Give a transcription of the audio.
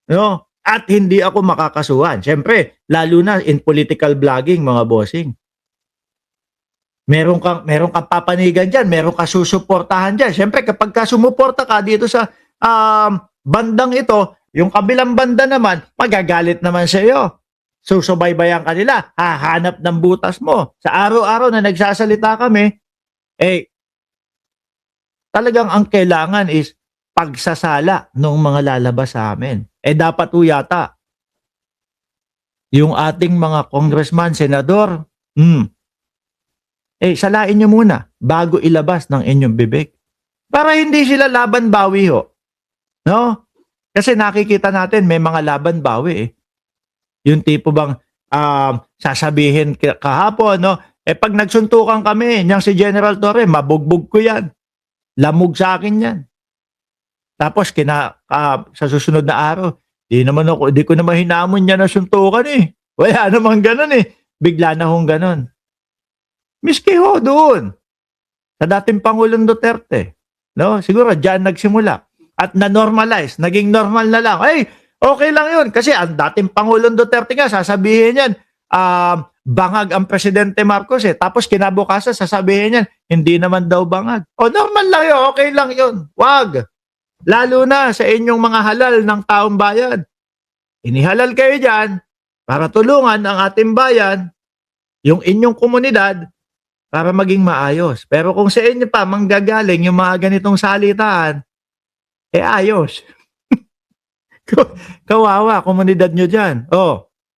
no? At hindi ako makakasuhan. Siyempre, lalo na in political blogging, mga bossing. Meron kang papanigan diyan, meron kang susuportahan diyan. Siyempre, kapag ka sumuporta ka dito sa bandang ito, yung kabilang banda naman, magagalit naman sa iyo. Susubaybayan ka nila, hahanap ng butas mo. Sa araw-araw na nagsasalita kami, talagang ang kailangan is pagsasala ng mga lalabas sa amin. Dapat po yata, yung ating mga congressman, senador, salain nyo muna bago ilabas ng inyong bibig. Para hindi sila laban bawi ho. No? Kasi nakikita natin may mga laban bawi eh. Yung tipo bang sasabihin kahapon, no? Pag nagsuntukan kami, niyang si General Torre, mabugbog ko yan. Lamog sa akin yan. Tapos sa susunod na araw, di ko naman hinamon niya na suntukan eh. Wala namang ganun eh. Bigla na hong ganun. Miski ho doon. Sa dating Pangulong Duterte. No? Siguro dyan nagsimula. At na-normalize. Naging normal na lang. Okay lang yun. Kasi ang dating Pangulong Duterte nga, sasabihin yan, bangag ang Presidente Marcos eh. Tapos kinabukasan, sasabihin yan, hindi naman daw bangag. Normal lang yun. Okay lang yun. Wag. Lalo na sa inyong mga halal ng taong bayan. Inihalal kayo dyan para tulungan ang ating bayan, yung inyong komunidad, para maging maayos. Pero kung sa inyo pa manggagaling yung mga ganitong salitaan, ayos. Kawawa, komunidad nyo dyan.